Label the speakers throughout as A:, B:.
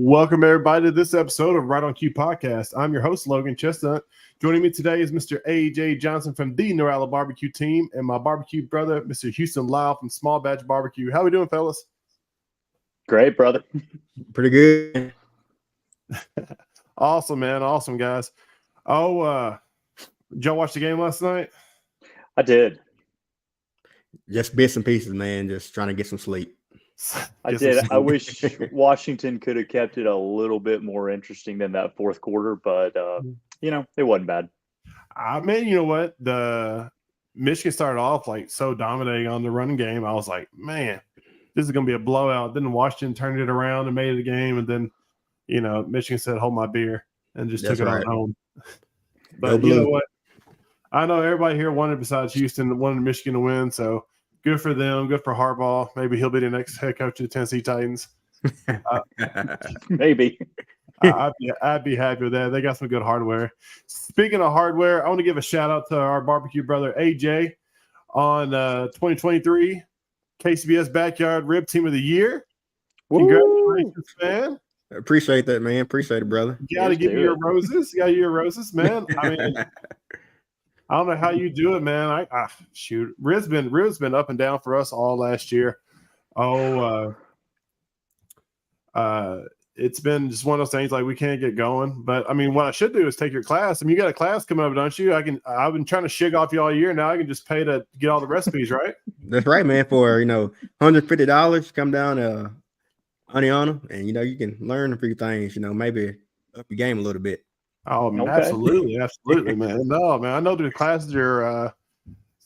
A: Welcome, everybody, to this episode of Right on Cue Podcast. I'm your host, Logan Chestnut. Joining me today is Mr. A.J. Johnson from the Norala Barbecue team and my barbecue brother, Mr. Houston Lyle from Small Batch Barbecue. How we doing, fellas?
B: Great, brother.
C: Pretty good.
A: Awesome, man. Awesome, guys. Did y'all watch the game last night?
B: I did.
C: Just bits and pieces, man. Just trying to get some sleep.
B: I did. I wish Washington could have kept it a little bit more interesting than that fourth quarter, but it wasn't bad.
A: Man, you know what? The Michigan started off like so dominating on the running game. I was like, man, this is going to be a blowout. Then Washington turned it around and made it a game, and then Michigan said, "Hold my beer," and just took it on home. But you know what? I know everybody here wanted, besides Houston, wanted Michigan to win. So good for them. Good for Harbaugh. Maybe he'll be the next head coach of the Tennessee Titans.
B: Maybe.
A: I'd be happy with that. They got some good hardware. Speaking of hardware, I want to give a shout out to our barbecue brother AJ on 2023 KCBS Backyard Rib Team of the Year. Congratulations, man.
C: Appreciate that, man. Appreciate it, brother.
A: You got to give you your roses. You got your roses, man. I mean, I don't know how you do it, man. Shoot, Rib's been up and down for us all last year. It's been just one of those things like we can't get going. But I mean, what I should do is take your class. I mean, you got a class coming up, don't you? I've been trying to shig off you all year. Now I can just pay to get all the recipes, right?
C: That's right, man. For $150, come down to Aniana, and you can learn a few things. Maybe up your game a little bit.
A: Oh, okay. absolutely, man. No, man. I know the classes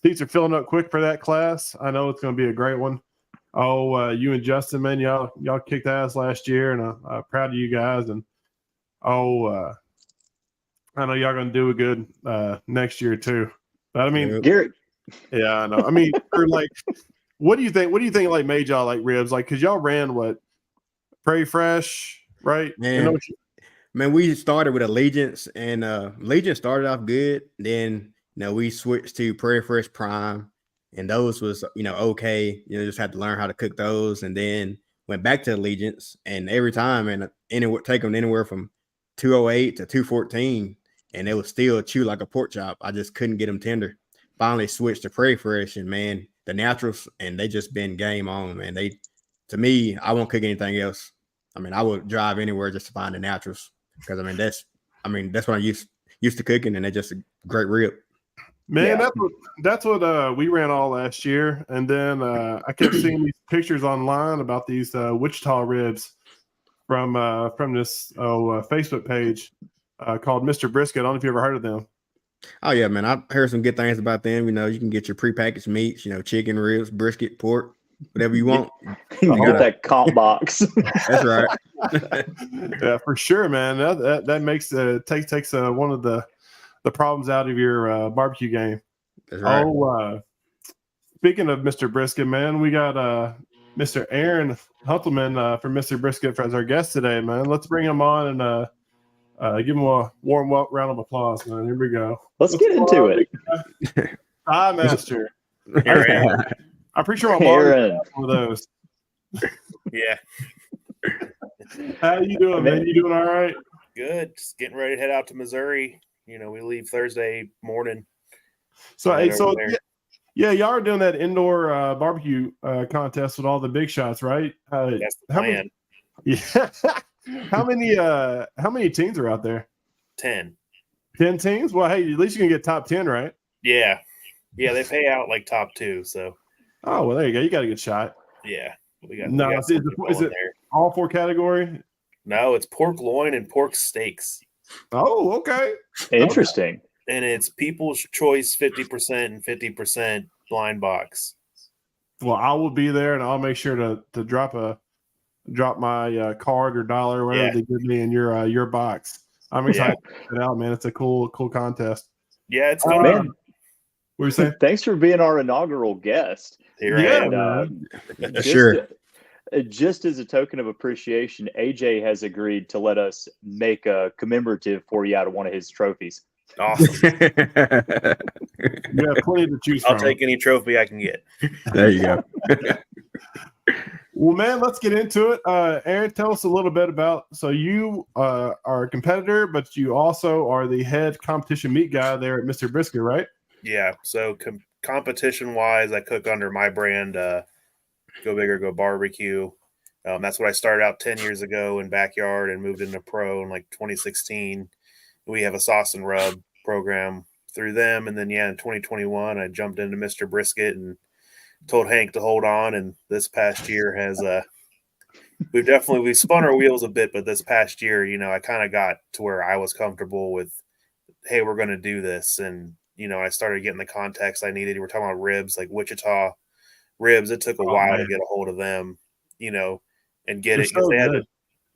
A: seats are filling up quick for that class. I know it's going to be a great one. You and Justin, man, y'all kicked ass last year, and I'm proud of you guys. And I know y'all going to do a good next year too. But I mean,
B: Gary.
A: Yeah, I know. I mean, what do you think? What do you think like made y'all like ribs? Like, cause y'all ran what? Prairie Fresh, right?
C: Man, we started with Allegiance, and Allegiance started off good. Then we switched to Prairie Fresh Prime, and those was okay. Just had to learn how to cook those, and then went back to Allegiance, and every time and take them anywhere from 208 to 214, and they would still chew like a pork chop. I just couldn't get them tender. Finally switched to Prairie Fresh, and man, the naturals, and they just been game on, man. To me, I won't cook anything else. I mean, I would drive anywhere just to find the naturals, because that's what I used to cooking, and they're just a great rib.
A: Man, yeah. That's what we ran all last year, and then I kept seeing these pictures online about these Wichita ribs from this Facebook page called Mr. Brisket. I don't know if you ever heard of them.
C: Oh yeah, man, I've heard some good things about them. You can get your prepackaged meats, chicken, ribs, brisket, pork, whatever you want.
B: You got that comp box.
C: That's right.
A: Yeah, for sure, man. That makes takes one of the problems out of your barbecue game.
C: That's right.
A: Speaking of Mr. Brisket, man, we got Mr. Aaron Huntleman from Mr. Brisket as our guest today, man. Let's bring him on and give him a warm round of applause, man. Here we go.
B: Let's get into it.
A: Hi, Master. I'm pretty sure my mom has one of those.
D: Yeah.
A: How you doing, man? You doing all right?
D: Good. Just getting ready to head out to Missouri. We leave Thursday morning.
A: So y'all are doing that indoor barbecue contest with all the big shots, right?
D: That's the plan.
A: How many teams are out there?
D: 10.
A: 10 teams? Well, hey, at least you can get top 10, right?
D: Yeah. Yeah, they pay out like top 2, so.
A: Oh, well, there you go. You got a good shot.
D: Yeah.
A: Is it all 4 category?
D: No, it's pork loin and pork steaks.
A: Oh, okay.
B: Interesting.
D: Okay. And it's people's choice 50% and 50% blind box.
A: Well, I will be there, and I'll make sure to drop my card or dollar or whatever they give me in your box. I'm excited to check it out, man. It's a cool
D: Yeah,
A: contest.
D: it's going on.
A: What were you saying?
B: Thanks for being our inaugural guest.
C: Sure.
B: Just as a token of appreciation, AJ has agreed to let us make a commemorative for you out of one of his trophies.
D: Awesome.
A: You have plenty to choose from.
D: I'll take any trophy I can get.
C: There you go.
A: Well, man, let's get into it. Aaron, tell us a little bit about. So you are a competitor, but you also are the head competition meat guy there at Mr. Brisket, right?
D: Yeah. So competition wise, I cook under my brand, Go Big or Go Barbecue. That's what I started out 10 years ago in backyard and moved into pro in like 2016. We have a sauce and rub program through them. And then, in 2021, I jumped into Mr. Brisket and told Hank to hold on. And this past year has, we've spun our wheels a bit, but this past year, I kind of got to where I was comfortable with, hey, we're going to do this. And, I started getting the context I needed. We're talking about ribs, like Wichita ribs. It took a while to get a hold of them, and get it.
A: So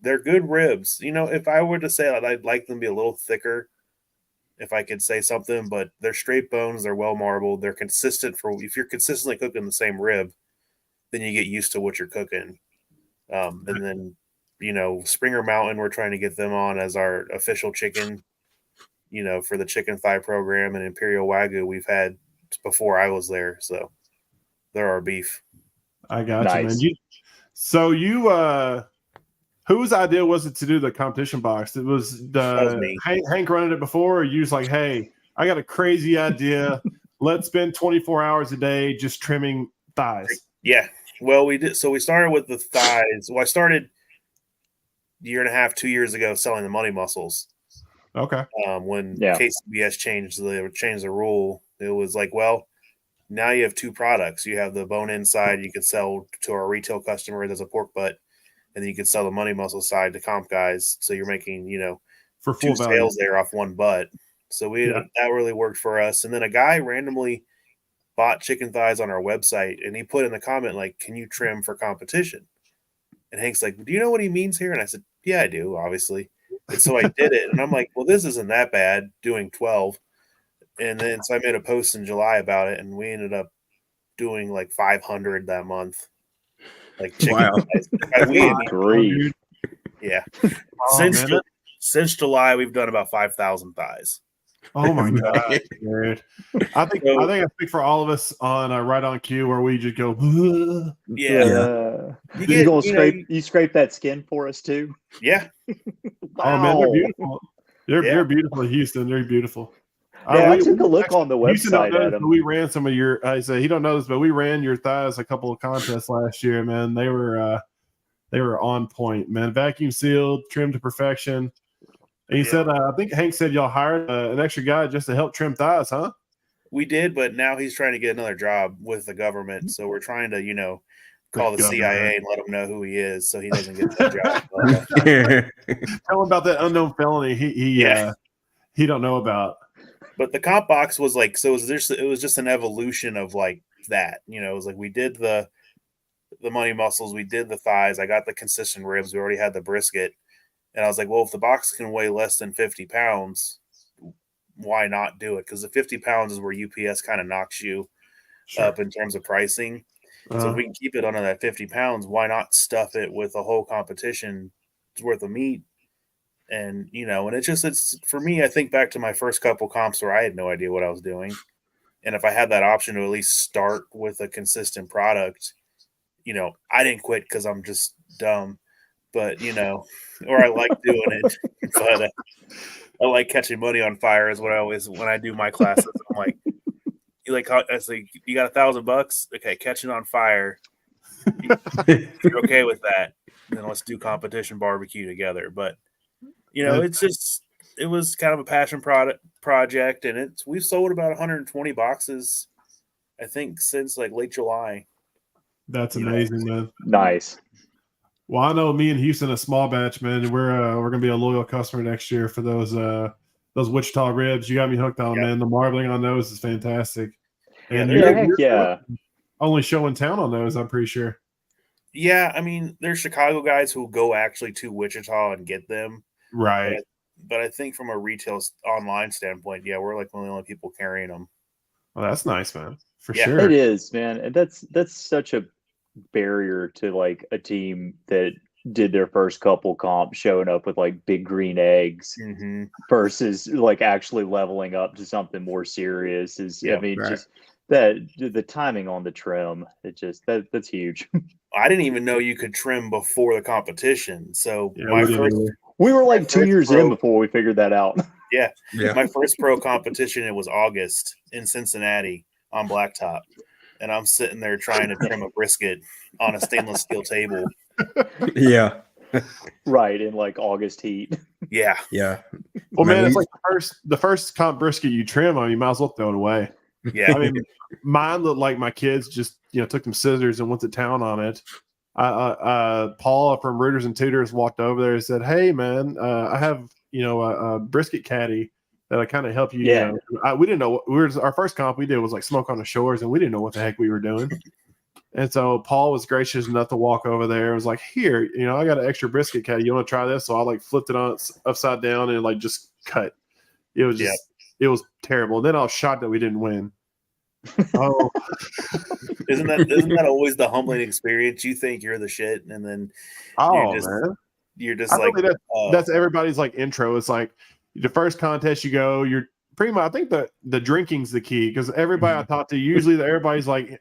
D: they're good ribs. If I were to say that, I'd like them to be a little thicker, if I could say something, but they're straight bones. They're well marbled. They're consistent if you're consistently cooking the same rib, then you get used to what you're cooking. And then, Springer Mountain, we're trying to get them on as our official chicken, for the chicken thigh program, and Imperial Wagyu we've had before I was there. So they're our beef.
A: I got
B: Nice.
A: you, man. Whose idea was it to do the competition box? It was
D: That was me.
A: Hank running it before, or you was like, hey, I got a crazy idea. Let's spend 24 hours a day just trimming thighs.
D: Yeah. Well, we did. So we started with the thighs. Well, I started a year and a half, 2 years ago selling the money muscles.
A: Okay.
D: When KCBS changed the rule, it was like, well, now you have two products. You have the bone-in side you could sell to our retail customers as a pork butt, and then you could sell the money muscle side to comp guys. So you're making,
A: for full
D: two
A: value
D: sales there off one butt. So that really worked for us. And then a guy randomly bought chicken thighs on our website, and he put in the comment like, "Can you trim for competition?" And Hank's like, "Do you know what he means here?" And I said, "Yeah, I do, obviously." And so I did it, and I'm like, "Well, this isn't that bad doing 12." And then so I made a post in July about it, and we ended up doing like 500 that month, like chicken thighs.
B: Good grief.
D: Yeah.
A: Oh,
D: Since July, we've done about 5,000 thighs.
A: Oh my god, dude! I think I speak for all of us on Right on Cue, where we just go.
B: You scrape that skin for us too?
D: Yeah.
B: Wow.
A: Oh man, they're beautiful. They're beautiful, Houston. They're beautiful.
B: I took a look on the website at them.
A: We ran some of your. I say he don't know this, but we ran your thighs a couple of contests last year. Man, they were on point. Man, vacuum sealed, trimmed to perfection. And he said, I think Hank said y'all hired an extra guy just to help trim thighs, huh?
D: We did, but now he's trying to get another job with the government. So we're trying to, call the CIA and let him know who he is so he doesn't get that job.
A: Tell him about that unknown felony he don't know about.
D: But the comp box was like, so it was just an evolution of like that. It was like we did the money muscles, we did the thighs. I got the consistent ribs. We already had the brisket. And I was like, well, if the box can weigh less than 50 pounds, why not do it? Because the 50 pounds is where UPS kind of knocks you up in terms of pricing. So if we can keep it under that 50 pounds, why not stuff it with a whole competition's worth of meat? And, and it's for me, I think back to my first couple comps where I had no idea what I was doing. And if I had that option to at least start with a consistent product, I didn't quit because I'm just dumb. But, or I like doing it, but I like catching money on fire is what I always, when I do my classes, I'm like, I say, you got $1,000? Okay. Catching on fire. You're okay with that. Then let's do competition barbecue together. But, it was kind of a passion project, and we've sold about 120 boxes, I think, since like late July.
A: That's amazing, man.
B: Nice.
A: Well, I know me and Houston, a small batch, man. We're gonna be a loyal customer next year for those Wichita ribs. You got me hooked on, man. The marbling on those is fantastic. And you're only show in town on those, I'm pretty sure.
D: Yeah, I mean, there's Chicago guys who go actually to Wichita and get them.
A: Right.
D: But I think from a retail online standpoint, we're like one of the only people carrying them.
A: Well, that's nice, man. For sure.
B: It is, man. And that's such a barrier to like a team that did their first couple comps showing up with like big green eggs versus like actually leveling up to something more serious just that the timing on the trim, that's huge.
D: I didn't even know you could trim before the competition. So
A: Yeah,
D: my
A: we didn't
D: first,
A: either.
B: We were like 2
D: first
B: years
D: pro-
B: in before we figured that out.
D: yeah,
C: Yeah.
D: my first pro competition, it was August in Cincinnati on blacktop. And I'm sitting there trying to trim a brisket on a stainless steel table.
C: Yeah.
B: Right, in like August heat.
D: Yeah.
C: Yeah.
A: Well, man, it's
C: we-
A: like the first comp brisket you trim on, you might as well throw it away.
D: Yeah.
A: I mean, mine looked like my kids just took them scissors and went to town on it. Paul from Rooters and Tutors walked over there and said, "Hey, man, I have a brisket caddy that'll kind of help you."
B: Yeah.
A: We didn't know our first comp we did was like Smoke on the Shores, and we didn't know what the heck we were doing. And so Paul was gracious enough to walk over there. It was like, "Here, I got an extra brisket caddy. You want to try this?" So I like flipped it on upside down and like just cut. It was just it was terrible. And then I was shocked that we didn't win. Oh,
D: Isn't that always the humbling experience? You think you're the shit, and then
A: man.
D: you're just
A: I
D: like,
A: think that's everybody's like intro. It's like the first contest you go, you're pretty much. I think the drinking's the key because everybody I talked to, usually everybody's like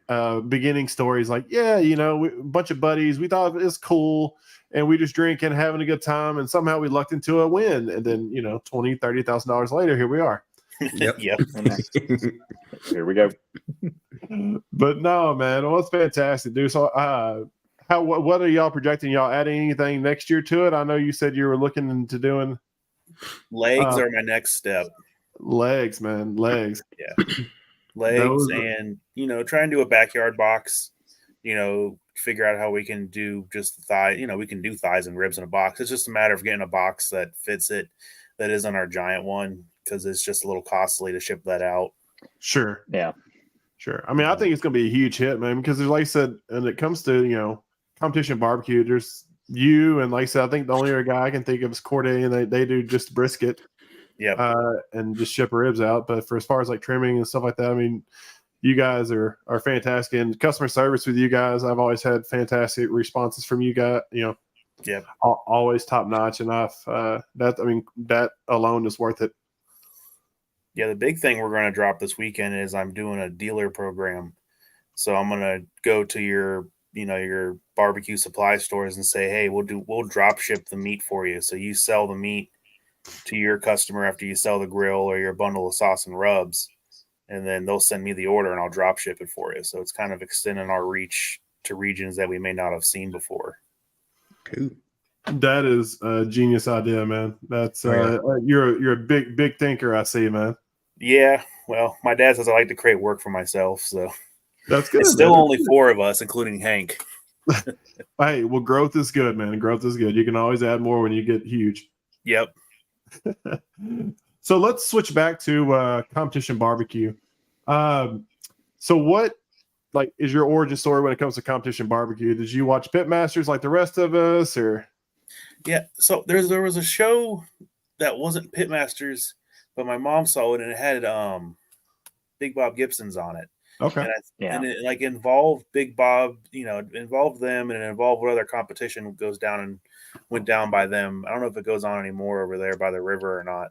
A: beginning stories like, yeah, a bunch of buddies, we thought it was cool, and we just drink and having a good time, and somehow we lucked into a win, and then $20,000-$30,000 later, here we are.
C: Yep.
D: yep.
B: Here we go.
A: But no, man, well, it's fantastic, dude. So, what are y'all projecting? Y'all adding anything next year to it? I know you said you were looking into doing
D: Legs are my next step.
A: legs, man, legs.
D: Legs, and try and do a backyard box. Figure out how we can do just the thigh. We can do thighs and ribs in a box. It's just a matter of getting a box that fits it, that isn't our giant one, because it's just a little costly to ship that out.
A: Sure.
B: Yeah.
A: Sure. I mean, I think it's going to be a huge hit, man, because there's, like I said, when it comes to, competition barbecue, there's you, and like I said, I think the only other guy I can think of is Corday, and they do just brisket.
D: Yeah.
A: And just ship ribs out. But for as far as like trimming and stuff like that, I mean, you guys are fantastic. And customer service with you guys, I've always had fantastic responses from you guys,
D: Yep.
A: always top notch. And that alone is worth it.
D: Yeah, the big thing we're going to drop this weekend is I'm doing a dealer program. So I'm going to go to your barbecue supply stores and say, "Hey, we'll drop ship the meat for you. So you sell the meat to your customer after you sell the grill or your bundle of sauce and rubs, and then they'll send me the order and I'll drop ship it for you." So it's kind of extending our reach to regions that we may not have seen before.
C: Cool.
A: That is a genius idea, man. That's you're a big thinker, I see, man.
D: Yeah, well, my dad says I like to create work for myself, so
A: That's good.
D: it's still only 4 of us, including Hank.
A: Hey, well, growth is good, man. Growth is good. You can always add more when you get huge.
D: Yep.
A: So let's switch back to competition barbecue. So what is your origin story when it comes to competition barbecue? Did you watch Pitmasters like the rest of us, or?
D: Yeah, so there was a show that wasn't Pitmasters, but my mom saw it and it had Big Bob Gibson's on it.
A: Okay.
D: And it like involved Big Bob, it involved them, and it involved what other competition went down by them. I don't know if it goes on anymore over there by the river or not.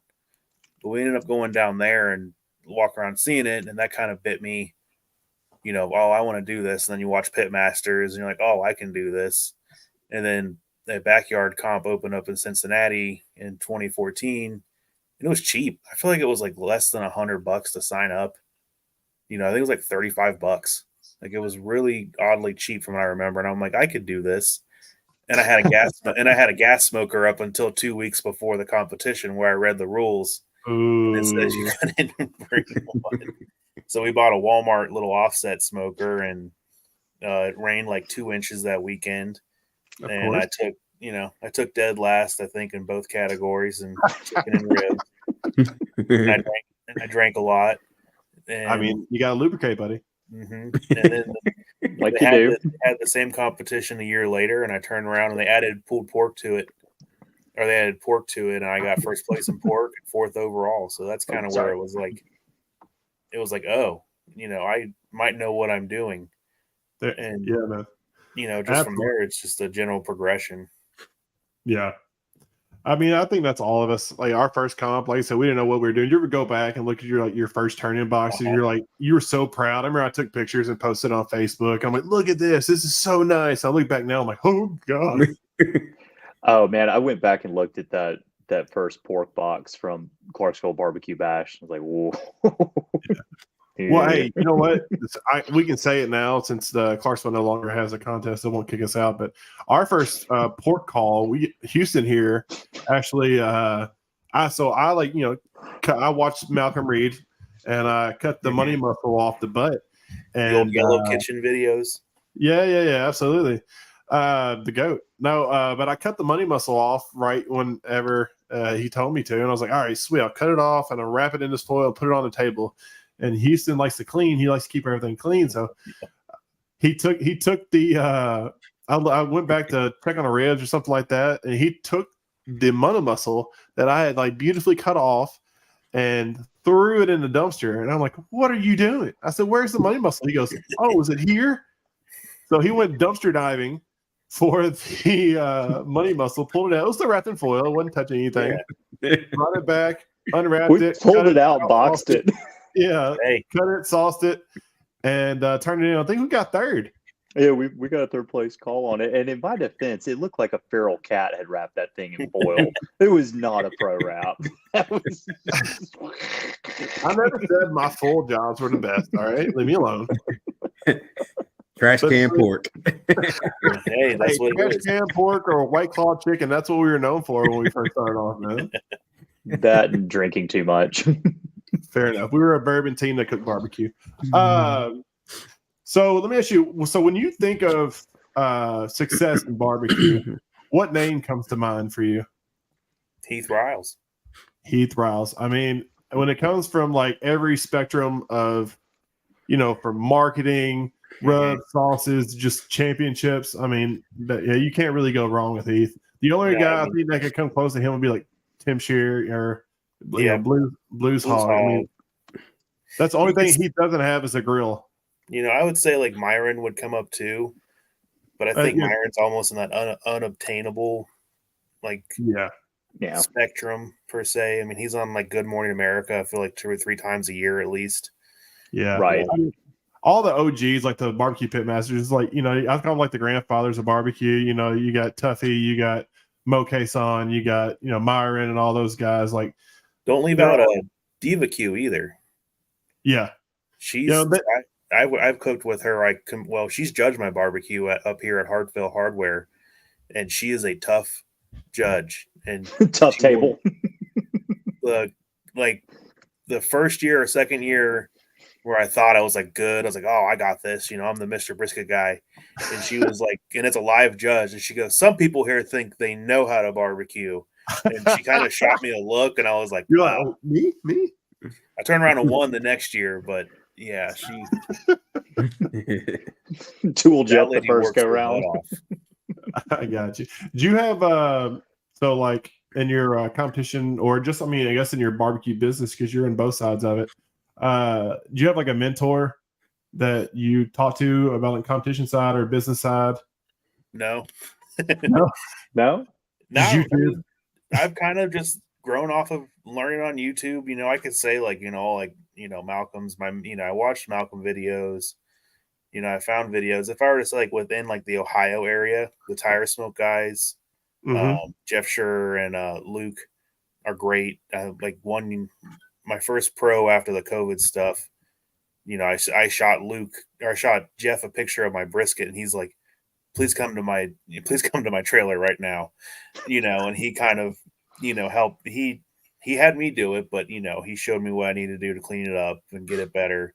D: But we ended up going down there and walk around seeing it, and that kind of bit me. Oh, I want to do this. And then you watch Pitmasters, and you're like, oh, I can do this. And then the backyard comp opened up in Cincinnati in 2014, and it was cheap. I feel like it was like less than $100 to sign up. I think it was like $35. Like, it was really oddly cheap from what I remember. And I'm like, I could do this. And I had a gas smoker up until 2 weeks before the competition, where I read the rules.
A: Ooh.
D: And it says you couldn't bring one. So we bought a Walmart little offset smoker, and it rained like 2 inches that weekend.
A: Of
D: And
A: course.
D: I took dead last, I think, in both categories, and chicken and ribs. And I drank a lot. And,
A: I mean, you got to lubricate, buddy.
D: and then
B: Like
D: they
B: you do.
D: had the same competition a year later, and I turned around and they added pulled pork to it, and I got first place in pork and 4th overall. So that's kind of where it was like, oh, I might know what I'm doing. And
A: yeah, man.
D: just from there, it's just a general progression.
A: Yeah. I mean, I think that's all of us. Like our first comp, like I said, we didn't know what we were doing. You ever go back and look at your first turn-in boxes?
D: Uh-huh.
A: You're like, you were so proud. I remember I took pictures and posted on Facebook. I'm like, look at this. This is so nice. I look back now, I'm like, oh god.
B: Oh man, I went back and looked at that first pork box from Clarksville Barbecue Bash. I was like, whoa.
A: Well, hey, you know what? We can say it now since the Clarksville no longer has a contest. They won't kick us out. But our first pork call, Houston here actually. I like I watched Malcolm Reed and I cut the money muscle off the butt. And
D: The old Yellow Kitchen videos.
A: Yeah, absolutely. The goat. No, but I cut the money muscle off right whenever he told me to, and I was like, all right, sweet. I'll cut it off and I'll wrap it in this foil, put it on the table. And Houston likes to clean. He likes to keep everything clean. So he took the I went back to check on the ribs or something like that, and he took the money muscle that I had like beautifully cut off and threw it in the dumpster. And I'm like, what are you doing? I said, where's the money muscle? He goes, oh, is it here? So he went dumpster diving for the money muscle, pulled it out. It was still wrapped in foil. It wasn't touching anything.
C: Yeah.
A: Brought it back, unwrapped
B: We
A: it.
B: pulled it out, boxed it.
A: Yeah,
D: Hey,
A: cut it, sauced it, and turned it in. I think we got third.
B: Yeah, we got a third place call on it. And in my defense, it looked like a feral cat had wrapped that thing in foil. It was not a pro wrap. That was
A: I never said my full jobs were the best. All right, leave me alone.
C: Trash can pork.
D: hey, that's what
A: trash
D: it is.
A: can pork or White Claw chicken. That's what we were known for when we first started off, man.
B: that and drinking too much.
A: Fair enough. We were a bourbon team that cooked barbecue. So let me ask you. So when you think of success in barbecue, what name comes to mind for you?
D: Heath Riles.
A: Heath Riles. I mean, when it comes from like every spectrum of, from marketing, rub sauces, just championships. I mean, you can't really go wrong with Heath. The only guy I think that could come close to him would be like Tim Shear or Blues Hog. I mean, that's the only thing Heath doesn't have is a grill.
D: I would say like Myron would come up too, but I think Myron's almost in that unobtainable, like spectrum per se. I mean, he's on like Good Morning America. I feel like 2 or 3 times a year at least.
A: Yeah,
B: right.
A: I mean, all the OGs, like the barbecue pit masters, like I call them like the grandfathers of barbecue. You got Tuffy, you got Mo Kason, you got Myron, and all those guys. Like,
D: don't leave out a Diva Q either.
A: Yeah,
D: she's. I've cooked with her. She's judged my barbecue up here at Hartville Hardware, and she is a tough judge and
B: tough table.
D: The first year or second year where I thought I was like good, I was like, oh, I got this. I'm the Mr. Brisket guy, and she was like, and it's a live judge, and she goes, some people here think they know how to barbecue, and she kind of shot me a look, and I was like,
A: you're like, oh, me.
D: I turned around and won the next year, but. Yeah, she
B: tool jet the first go round.
A: I got you. Do you have so like in your competition, or just I guess in your barbecue business, because you're in both sides of it? Do you have like a mentor that you talk to about the competition side or business side?
D: No.
B: No.
A: YouTube?
D: I've kind of just grown off of learning on YouTube. I could say Malcolm's I watched Malcolm videos. I found videos. If I were to say like within like the Ohio area, the Tire Smoke guys, Jeff Schur and Luke are great. My first pro after the COVID stuff. I shot Jeff a picture of my brisket, and he's like, please come to my trailer right now. And he kind of helped. He had me do it, but he showed me what I needed to do to clean it up and get it better.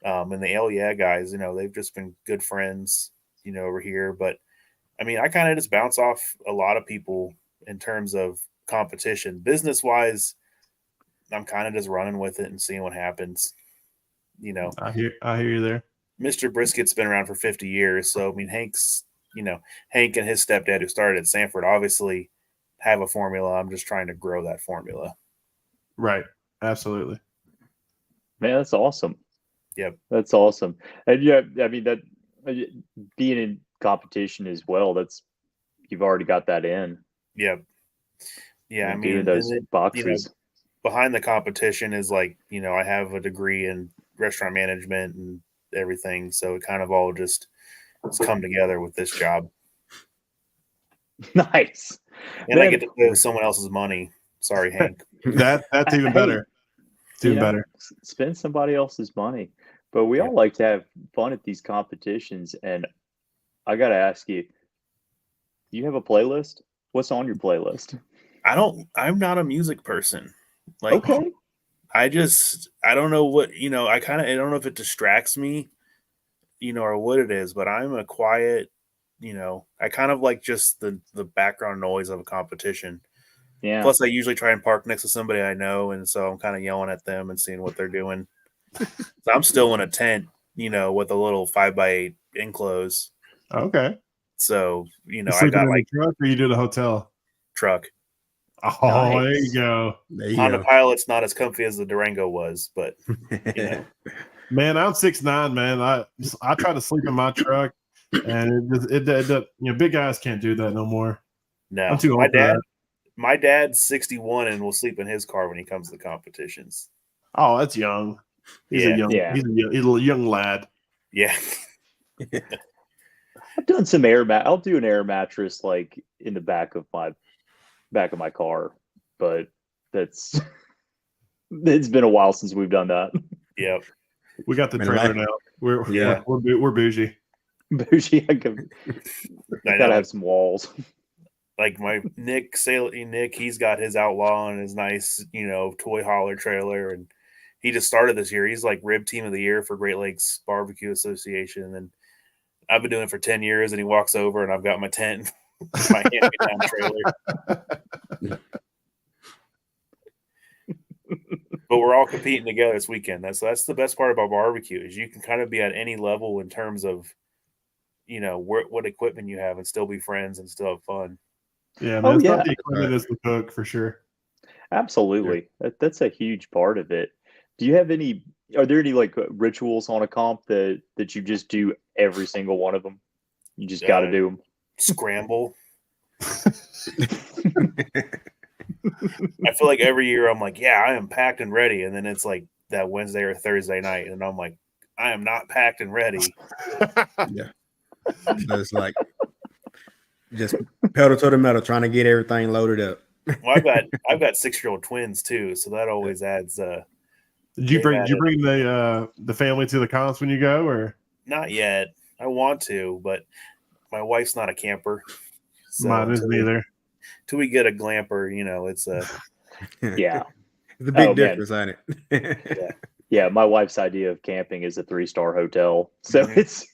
D: And the guys, they've just been good friends, over here. But I mean, I kind of just bounce off a lot of people in terms of competition. Business wise, I'm kind of just running with it and seeing what happens.
A: I hear you there.
D: Mr. Brisket's been around for 50 years. So I mean, Hank and his stepdad who started at Sanford obviously have a formula. I'm just trying to grow that formula.
A: Right. Absolutely.
B: Man, that's awesome.
D: Yep.
B: That's awesome. And yeah, I mean that being in competition as well, you've already got that in.
D: Yep. Yeah, I
B: and
D: mean,
B: doing those
D: and
B: boxes.
D: behind the competition is like, I have a degree in restaurant management and everything, so it kind of all just has come together with this job,
B: Nice.
D: and I
B: Man,
D: get to live someone else's money. Sorry, Hank.
A: That's even
B: Hey,
A: better. It's even better.
B: spend somebody else's money. But we all like to have fun at these competitions. And I got to ask you, do you have a playlist? What's on your playlist?
D: I'm not a music person. Like,
B: Okay.
D: I don't know what, I don't know if it distracts me, or what it is, but I'm a quiet, I kind of like just the background noise of a competition.
B: Yeah.
D: Plus, I usually try and park next to somebody I know, and so I'm kind of yelling at them and seeing what they're doing. So I'm still in a tent, with a little 5x8 enclose.
A: Okay.
D: So,
A: You
D: I
A: sleeping
D: got
A: in
D: like
A: the truck or you do the hotel?
D: truck.
A: Oh, there you
B: Nice.
A: go.
C: There you
D: Honda
C: go.
D: Pilot's not as comfy as the Durango was, but
A: Man, I'm 6'9", man. I try to sleep in my truck, and big guys can't do that no more.
D: no.
A: I'm too old for that.
D: My dad's 61 and will sleep in his car when he comes to competitions.
A: Oh, that's young. He's a young lad.
D: Yeah.
B: I've done some I'll do an air mattress like in the back of my car, but it's been a while since we've done that.
D: Yep.
A: We got the
C: Man,
A: trailer
C: like-
A: now. We're
C: Yeah.
A: we're bougie.
B: Bougie,
D: I
B: gotta
D: know.
B: have some walls.
D: Like my Nick, he's got his Outlaw and his nice, toy hauler trailer, and he just started this year. He's like rib team of the year for Great Lakes Barbecue Association, and I've been doing it for 10 years. And he walks over, and I've got my tent, my hand-me-down trailer. But we're all competing together this weekend. That's the best part about barbecue is you can kind of be at any level in terms of, what equipment you have and still be friends and still have fun.
A: Yeah, man.
B: Oh,
A: It's
B: yeah.
A: not the equipment, it's the cook for sure.
B: Absolutely. That's a huge part of it. Are there any like rituals on a comp that you just do every single one of them? You just got to do them.
D: Scramble. I feel like every year I'm like, yeah, I am packed and ready. And then it's like that Wednesday or Thursday night. And I'm like, I am not packed and ready.
C: Yeah. So it's like just pedal to the metal, trying to get everything loaded up.
D: Well, I've got 6-year-old twins too, so that always adds.
A: Did you bring the family to the comps when you go, or
D: not yet? I want to, but my wife's not a camper. So
A: mine isn't either.
D: Till we get a glamper, it's a
B: Yeah.
C: It's a big difference, ain't it?
B: Yeah, my wife's idea of camping is a 3-star hotel. So it's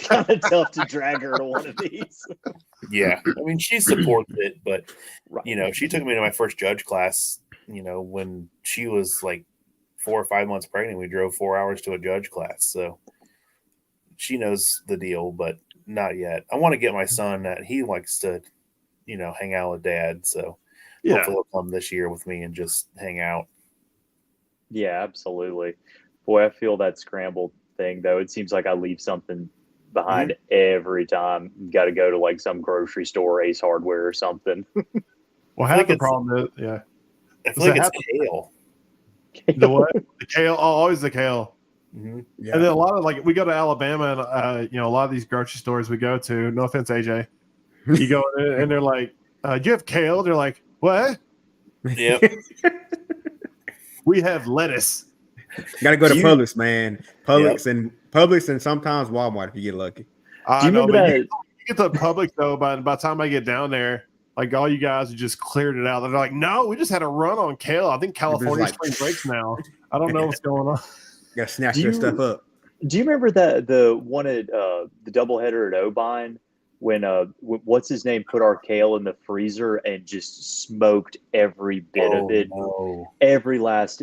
B: kind of tough to drag her to one of these.
D: Yeah. I mean, she supports it, but
B: Right.
D: she took me to my first judge class, when she was like 4 or 5 months pregnant. We drove 4 hours to a judge class. So she knows the deal, but not yet. I want to get my son that he likes to, hang out with dad. So hopefully he'll come this year with me and just hang out.
B: Yeah, absolutely. Boy, I feel that scrambled thing though. It seems like I leave something behind every time. Got to go to like some grocery store, Ace Hardware or something.
A: Well, half the problem is,
D: I feel like it's kale.
A: The what? The kale? Oh, always the kale.
D: Mm-hmm.
C: Yeah.
A: And then a lot of we go to Alabama, and a lot of these grocery stores we go to. No offense, AJ. You go in and they're like, "Do you have kale?" They're like, "What?"
D: Yep.
A: We have lettuce.
C: Gotta go to Publix, man. Publix and sometimes Walmart if you get lucky.
B: Do you remember that?
A: You get to Publix though. By the time I get down there, like all you guys have just cleared it out. They're like, "No, we just had a run on kale. I think California spring breaks now. I don't know what's going on."
C: Gotta snatch their stuff up.
B: Do you remember the one at the doubleheader at O'Bine when what's his name put our kale in the freezer and just smoked every bit of it?
D: No.
B: Every last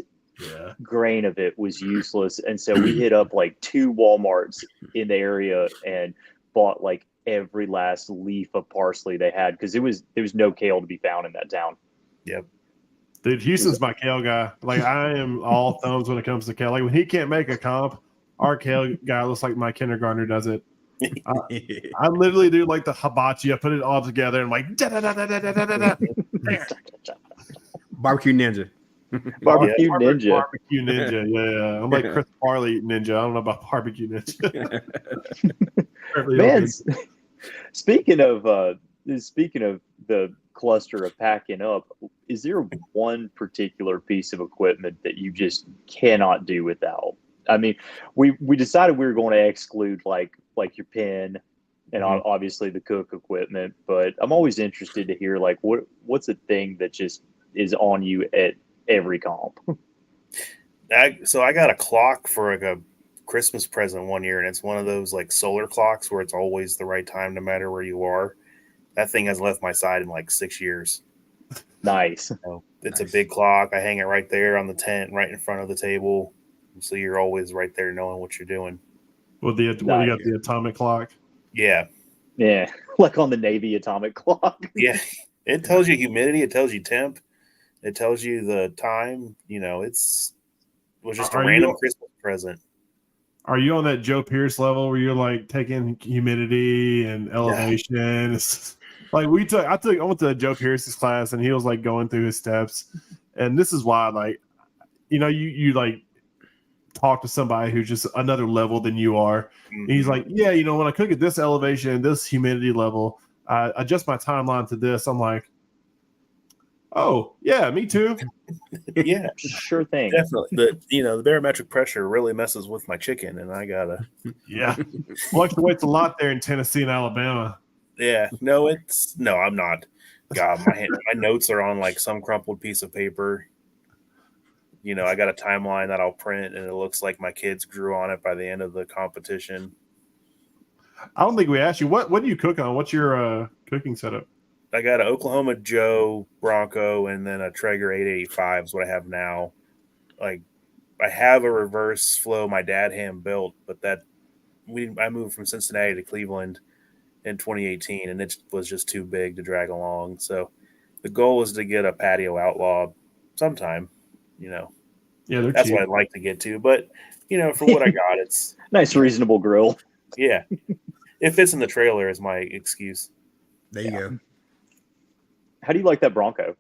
B: grain of it was useless, and so we hit up like 2 Walmarts in the area and bought like every last leaf of parsley they had because there was no kale to be found in that town.
D: Yep.
A: Dude, Houston's my kale guy. Like I am all thumbs when it comes to kale. Like when he can't make a comp, our kale guy looks like my kindergartner does it. I literally do like the hibachi. I put it all together and I'm like, da, da, da, da, da, da, da, da. There.
C: Barbecue Ninja.
B: Barbecue Ninja.
A: Barbecue Ninja. Yeah. I'm like Chris Farley Ninja. I don't know about Barbecue Ninja.
B: Man, speaking of the cluster of packing up, is there one particular piece of equipment that you just cannot do without? I mean, we decided we were going to exclude like your pen and obviously the cook equipment, but I'm always interested to hear like what's a thing that just is on you at every comp.
D: So I got a clock for like a Christmas present one year, and it's one of those like solar clocks where it's always the right time no matter where you are. That thing has left my side in like 6 years.
B: Nice.
D: So it's a big clock. I hang it right there on the tent, right in front of the table. So you're always right there knowing what you're doing.
A: Well, you got the atomic clock.
D: Yeah.
B: Yeah. Like on the Navy atomic clock.
D: Yeah. It tells you humidity. It tells you temp. It tells you the time. You know, it was just a random Christmas present.
A: Are you on that Joe Pierce level where you're like taking humidity and elevation? Yeah. Like I went to Joe Pierce's class and he was like going through his steps. And this is why, like, you know, you like talk to somebody who's just another level than you are. And he's like, yeah, you know, when I cook at this elevation, this humidity level, I adjust my timeline to this. I'm like, oh yeah, me too.
D: Yeah,
B: sure thing.
D: Definitely. The barometric pressure really messes with my chicken, and I gotta.
A: Yeah, fluctuates a lot there in Tennessee and Alabama.
D: Yeah, no, I'm not. God, my notes are on like some crumpled piece of paper. You know, I got a timeline that I'll print, and it looks like my kids grew on it by the end of the competition.
A: I don't think we asked you what do you cook on? What's your cooking setup?
D: I got an Oklahoma Joe Bronco and then a Traeger 885 is what I have now. Like, I have a reverse flow my dad hand built, but I moved from Cincinnati to Cleveland in 2018, and it was just too big to drag along. So the goal is to get a patio outlaw sometime. You know,
A: yeah,
D: that's
A: cheap.
D: what I'd like to get to. But for what I got, it's
B: nice, reasonable grill.
D: Yeah, it fits in the trailer is my excuse.
C: There you go.
B: How do you like that Bronco?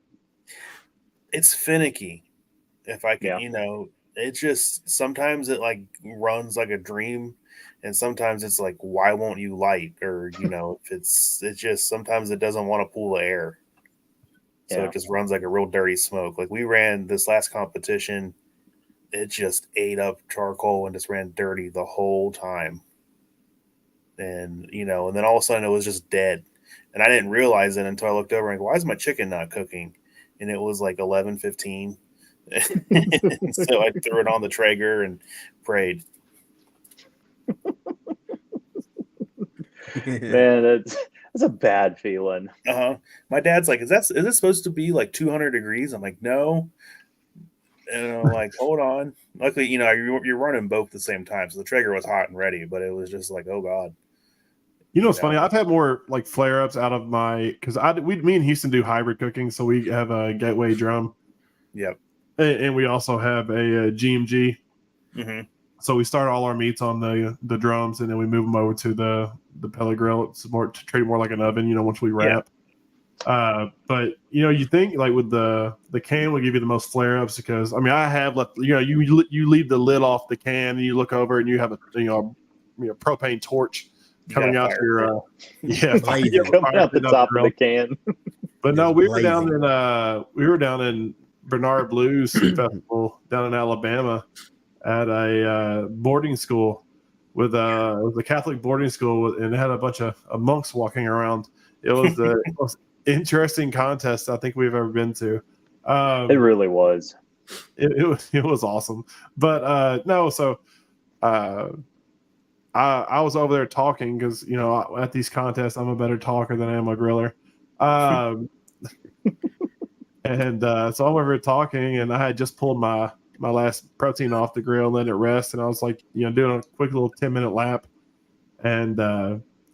D: It's finicky. If I can, it just sometimes it like runs like a dream, and sometimes it's like, why won't you light? Or if it's just sometimes it doesn't want to pull the air, so it just runs like a real dirty smoke. Like we ran this last competition, it just ate up charcoal and just ran dirty the whole time, and and then all of a sudden it was just dead. And I didn't realize it until I looked over and why is my chicken not cooking? And it was like 11:15. So I threw it on the Traeger and prayed.
B: Man, that's a bad feeling.
D: My dad's like, is it supposed to be like 200 degrees? I'm like, no. And I'm like, hold on. Luckily, you're running both at the same time. So the Traeger was hot and ready, but it was just like, oh God.
A: It's funny. I've had more like flare ups out of because me and Houston do hybrid cooking, so we have a gateway drum.
D: Yep.
A: And we also have a GMG.
D: Mm-hmm.
A: So we start all our meats on the drums, and then we move them over to the pellet grill. It's treat it more like an oven, once we wrap. Yeah. But you think like with the can will give you the most flare ups because I have left. You leave the lid off the can, and you look over, and you have a propane torch coming out your
B: coming out the top of the can.
A: But no, we were down in Bernard Blues Festival down in Alabama at a boarding school with a Catholic boarding school, and it had a bunch of monks walking around. It was the most interesting contest I think we've ever been to.
B: It really was.
A: It was awesome. But no, so I was over there talking because at these contests I'm a better talker than I am a griller, and so I'm over here talking, and I had just pulled my last protein off the grill and let it rest, and I was like doing a quick little 10-minute lap, and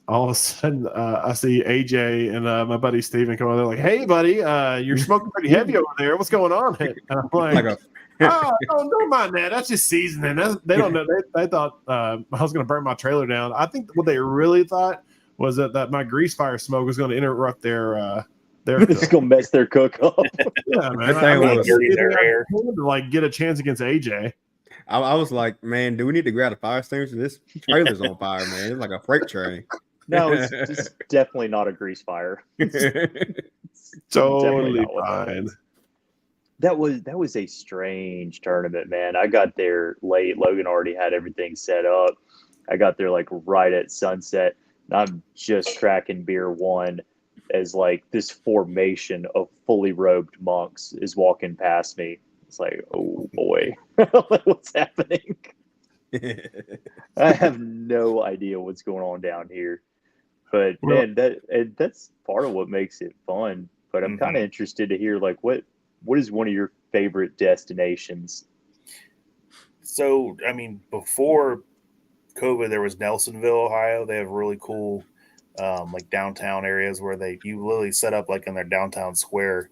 A: all of a sudden I see AJ and my buddy Steven come over there like, hey buddy, you're smoking pretty heavy over there, what's going on? And I'm like oh, don't mind that. That's just seasoning. They don't know. They thought I was going to burn my trailer down. I think what they really thought was that my grease fire smoke was going to interrupt their They're
B: It's
A: cooked.
B: gonna mess their cook up.
A: Yeah, man.
C: That thing was-
D: dirty their hair.
A: to like get a chance against AJ.
C: I was like, man, do we need to grab a fire extinguisher? This trailer's on fire, man. It's like a freight train.
B: No, it's definitely not a grease fire. It's definitely
A: Totally
B: not what that
A: fine.
B: is. That was a strange tournament, man. I got there late. Logan already had everything set up. I got there like right at sunset. And I'm just cracking beer one as like this formation of fully robed monks is walking past me. It's like, oh boy, what's happening? I have no idea what's going on down here. But
A: Well-
B: man, that's part of what makes it fun. But I'm kind of interested to hear like what is one of your favorite destinations?
D: So, I mean, before COVID, there was Nelsonville, Ohio. They have really cool, like downtown areas where you literally set up like in their downtown square.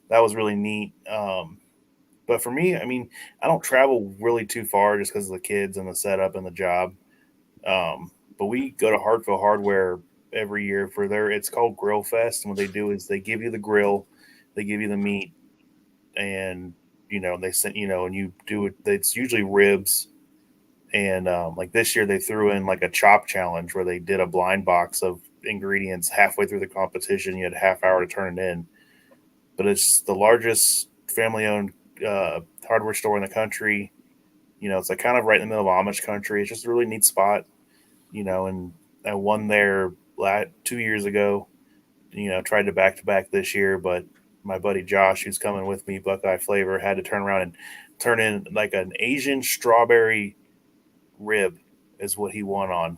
D: That was really neat. But for me, I mean, I don't travel really too far just because of the kids and the setup and the job. But we go to Hartville Hardware every year for it's called Grill Fest. And what they do is they give you the grill, they give you the meat, and they sent and you do it. It's usually ribs, and like this year they threw in like a chop challenge where they did a blind box of ingredients halfway through the competition. You had a half hour to turn it in, but it's the largest family-owned hardware store in the country. It's like kind of right in the middle of Amish country. It's just a really neat spot, and I won there 2 years ago. Tried to back this year, but my buddy Josh, who's coming with me, Buckeye Flavor, had to turn around and turn in like an Asian strawberry rib is what he won on.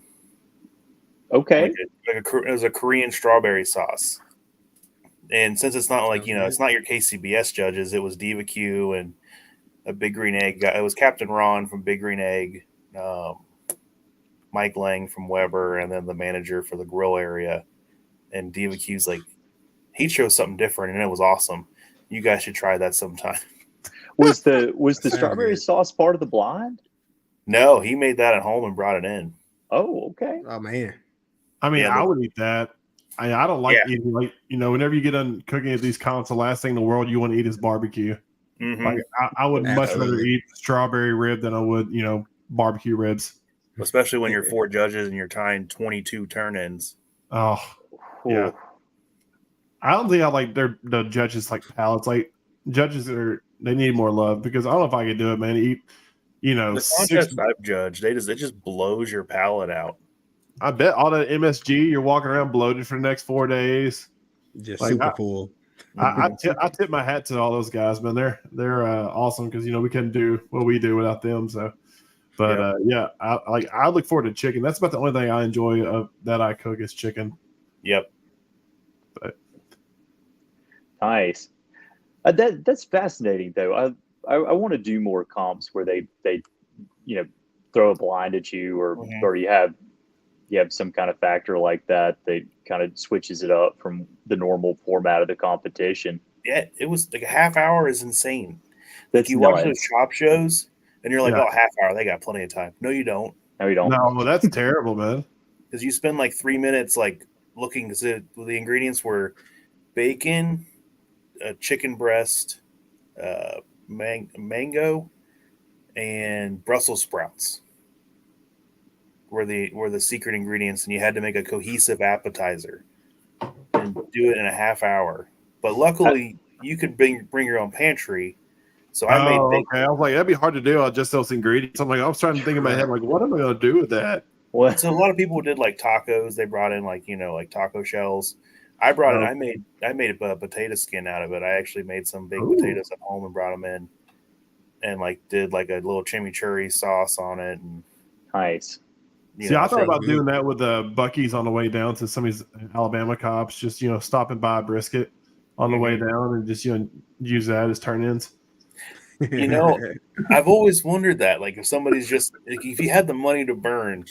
B: Okay.
D: It was a Korean strawberry sauce. And since it's not like, it's not your KCBS judges, it was Diva Q and a Big Green Egg guy. It was Captain Ron from Big Green Egg, Mike Lang from Weber, and then the manager for the grill area. And Diva Q's like, he chose something different, and it was awesome. You guys should try that sometime.
B: Was the strawberry sauce part of the blind?
D: No, he made that at home and brought it in.
B: Oh, okay.
C: Oh man.
A: I mean,
D: Yeah,
A: I would eat that. I don't like eating like whenever you get done cooking at these comps, the last thing in the world you want to eat is barbecue.
D: Mm-hmm.
A: Like I would much rather
C: Absolutely.
A: eat strawberry rib than I would barbecue ribs.
D: Especially when you're 4 judges and you're tying 22 turn-ins.
A: Oh yeah. I don't think I like the judges like palates. Like judges they need more love because I don't know if I could do it, man. Eat
D: The contests I've judged, it just blows your palate out.
A: I bet all that MSG you're walking around bloated for the next 4 days.
C: Just
A: Like,
C: super full.
A: I tip my hat to all those guys, man. They're awesome because we couldn't do what we do without them. So, but I look forward to chicken. That's about the only thing I enjoy that I cook is chicken.
D: Yep.
A: But
B: Nice. That's fascinating though. I want to do more comps where they throw a blind at you or you have some kind of factor like that kind of switches it up from the normal format of the competition.
D: Yeah, it was like a half hour is insane.
B: That's
D: You watch those shop shows and you're like,
A: Yeah.
D: oh, half hour, they got plenty of time. No, you don't.
B: No, you don't.
A: no, that's terrible, man.
D: Because you spend like 3 minutes like looking because the ingredients were bacon, chicken breast, mango, and Brussels sprouts were the secret ingredients, and you had to make a cohesive appetizer and do it in a half hour. But luckily, you could bring your own pantry. So I made
A: okay. I was like, that'd be hard to do on just those ingredients. I'm like, I was trying to think in my head, like, what am I going to do with that?
B: What?
D: So a lot of people did like tacos. They brought in like taco shells. I brought in. I made a potato skin out of it. I actually made some baked potatoes at home and brought them in, and like did like a little chimichurri sauce on it. And
B: Nice.
A: See, I thought about doing that with the Buc-ee's on the way down to some of these Alabama cops, just stopping by a brisket on the way down and just use that as turn-ins.
D: I've always wondered that, like if somebody's just like, if you had the money to burn,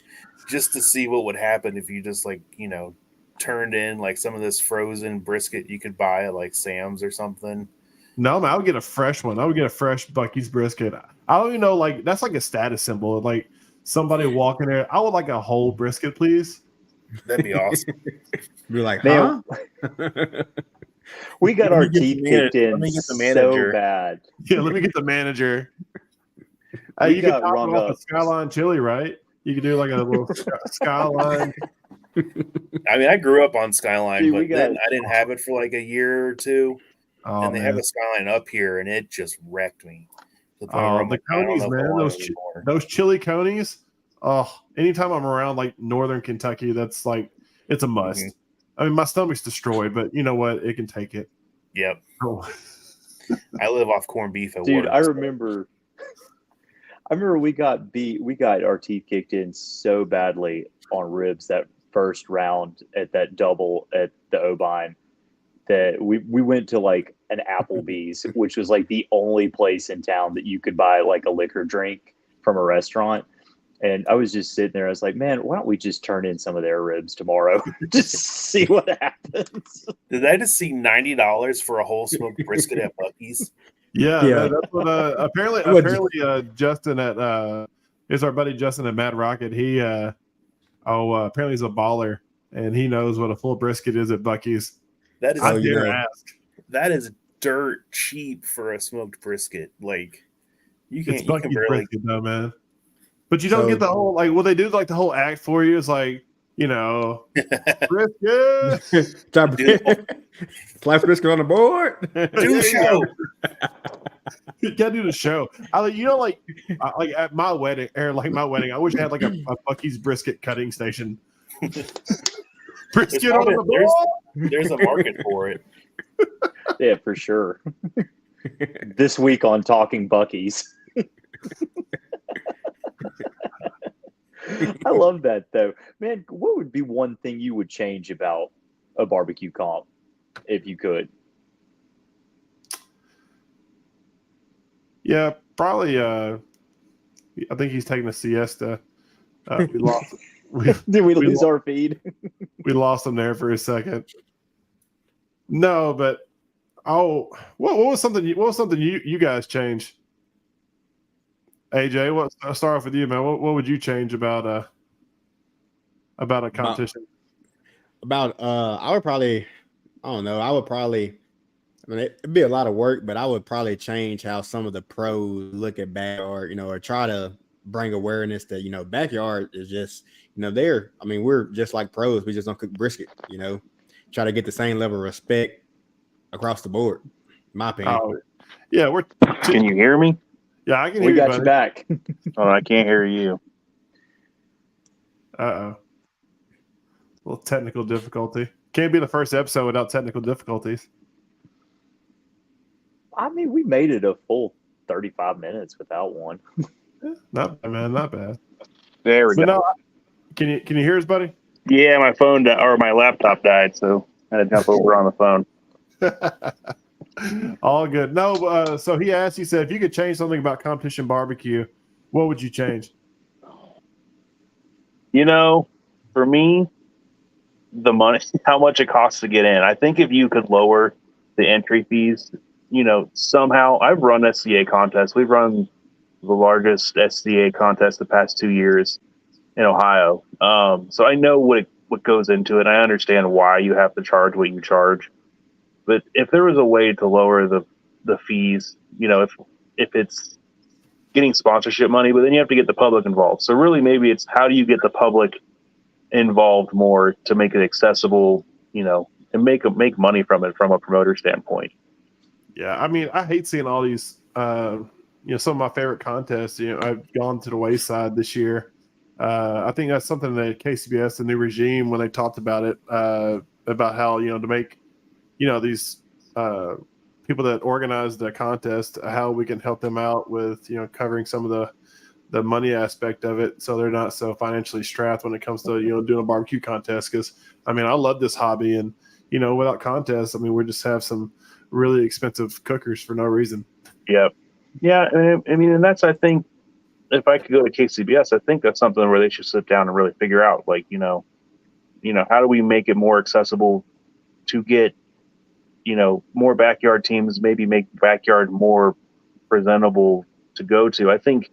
D: just to see what would happen if you just like turned in like some of this frozen brisket you could buy at like Sam's or something.
A: No, man, I would get a fresh one. I would get a fresh Buc-ee's brisket. I don't even know, like that's like a status symbol. Like somebody walking there, I would like a whole brisket, please.
D: That'd be awesome.
C: Be like,
B: Man,
C: huh?
B: We got
D: Let
B: our
D: me get the
B: teeth
D: mana-
B: kicked in
D: let me get the
B: so
D: manager.
B: bad.
A: Yeah, let me get the manager.
B: We
A: You can
B: got
A: top
B: rung
A: it off
B: up.
A: with Skyline chili, right? You could do like a little Skyline.
D: I mean, I grew up on Skyline,
B: Dude,
D: but
B: we
D: then
B: got-
D: I didn't have it for like a year or two.
A: Oh,
D: And they
A: man.
D: have a Skyline up here, and it just wrecked me. To the point where
A: Oh,
D: I'm
A: the
D: like, I don't
A: conies,
D: know if I
A: man.
D: want it anymore.
A: Those chili conies. Oh, anytime I'm around like northern Kentucky, that's like it's a must.
D: Mhm.
A: I mean, my stomach's destroyed, but you know what? It can take it.
D: Yep.
A: Oh.
D: I live off corned beef at
B: Dude,
D: work.
B: I
D: so-
B: remember we got beat. We got our teeth kicked in so badly on ribs that first round at that double at the O'Bine that we went to like an Applebee's, which was like the only place in town that you could buy like a liquor drink from a restaurant. And I was just sitting there. I was like, man, why don't we just turn in some of their ribs tomorrow? Just see what happens.
D: Did I just see $90 for a whole smoked brisket at Buc-ee's?
A: Yeah,
C: Yeah.
A: that's what apparently
C: What-
A: Justin at is our buddy Justin at Mad Rocket. He apparently he's a baller and he knows what a full brisket is at Bucky's.
D: That is
A: I
C: you
A: dare
C: know.
A: ask.
D: that is dirt cheap for a smoked brisket. Like you
A: It's
D: can
A: Bucky's
D: barely.
A: brisket though, man. But you don't
C: So-
A: get the whole like they do like the whole act for you. It's like, you know, brisket.
C: Slice brisket on the board.
D: Do
A: you
D: show.
A: You gotta do the show. Like at my wedding, or like my wedding, I wish I had like a Bucky's brisket cutting station. Brisket on the board.
D: There's a market for it.
B: Yeah, for sure. This week on Talking Bucky's. I love that though. Man, what would be one thing you would change about a barbecue comp if you could?
A: Yeah, probably. I think he's taking a siesta. We lost.
B: Did we
A: we
B: lose
A: lo-
B: our feed?
A: We lost him there for a second. No, but what was something? What was something you guys changed? AJ, I'll start off with you, man. What would you change about a competition?
C: I would probably, I don't know. I mean, it'd be a lot of work, but I would probably change how some of the pros look at backyard, or try to bring awareness that, backyard is just, we're just like pros. We just don't cook brisket, try to get the same level of respect across the board, in my opinion.
A: Oh, yeah,
E: Can you hear me?
A: yeah, I can hear
B: We
A: you,
B: got
A: buddy.
B: you back.
E: Oh, I can't hear you.
A: A little technical difficulty. Can't be the first episode without technical difficulties.
B: I mean, we made it a full 35 minutes without one.
A: Not bad, man. Not bad.
E: There we
A: But
E: go.
A: no, can you hear us, buddy?
E: Yeah, my phone or my laptop died, so I had to jump over on the phone.
A: All good. No, so he asked. He said, if you could change something about competition barbecue, what would you change?
E: For me, the money, how much it costs to get in. I think if you could lower the entry fees, somehow. I've run SCA contests. We've run the largest SCA contest the past 2 years in Ohio. So I know what goes into it. I understand why you have to charge what you charge. But if there was a way to lower the fees, if it's getting sponsorship money, but then you have to get the public involved. So really, maybe it's how do you get the public involved more to make it accessible, and make money from it from a promoter standpoint.
A: Yeah, I mean, I hate seeing all these. Some of my favorite contests. I've gone to the wayside this year. I think that's something that KCBS, the new regime, when they talked about it, about how to make these people that organize the contest, how we can help them out with covering some of the money aspect of it, so they're not so financially strapped when it comes to doing a barbecue contest. Because I love this hobby, and without contests, we just have some really expensive cookers for no reason.
E: Yep. Yeah, and that's, I think, if I could go to KCBS, I think that's something where they should sit down and really figure out, like, how do we make it more accessible to get, more backyard teams, maybe make backyard more presentable to go to. I think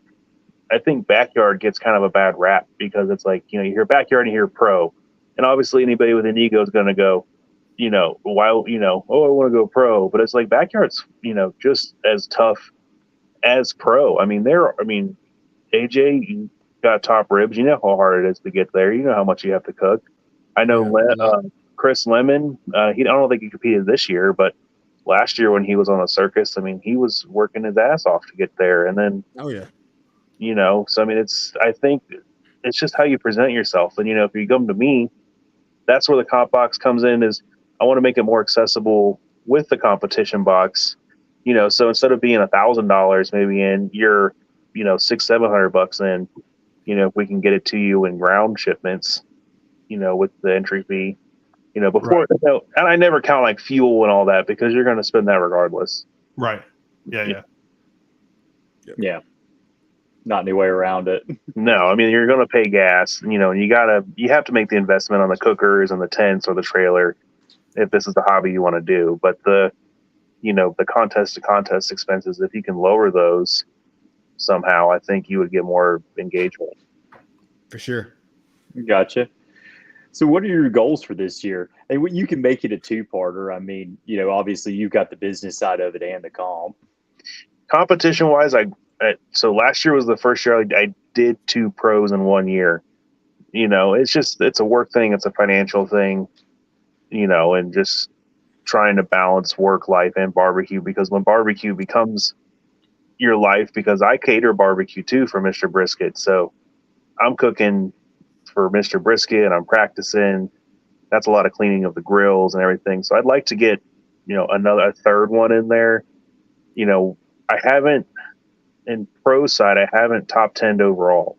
E: backyard gets kind of a bad rap because it's like, you hear backyard and you hear pro, and obviously anybody with an ego is going to go, while, oh, I want to go pro, but it's like backyard's, just as tough as pro. I mean, AJ, you got top ribs. You know how hard it is to get there. You know how much you have to cook. I know Chris Lemon, I don't think he competed this year, but last year when he was on the circus, I mean, he was working his ass off to get there. And then, so I mean, I think it's just how you present yourself. And, if you come to me, that's where the comp box comes in, is I want to make it more accessible with the competition box, so instead of being $1,000 maybe in, you're, $600-700 in, if we can get it to you in ground shipments, with the entry fee, before, and I never count like fuel and all that, because you're going to spend that regardless.
A: Right. Yeah.
B: Not any way around it.
E: No, I mean, you're going to pay gas, and you have to make the investment on the cookers and the tents or the trailer if this is the hobby you want to do. But the contest to contest expenses, if you can lower those somehow, I think you would get more engagement.
C: For sure.
B: Gotcha. So what are your goals for this year? And you can make it a two-parter. I mean, obviously you've got the business side of it and the comp.
E: Competition wise, so last year was the first year I did 2 pros in 1 year. It's a work thing. It's a financial thing, and just trying to balance work life and barbecue, because when barbecue becomes your life, because I cater barbecue too for Mr. Brisket. So I'm cooking for Mr. Brisket and I'm practicing. That's a lot of cleaning of the grills and everything. So I'd like to get, a third one in there. I haven't, in pro side, I haven't top 10'd overall.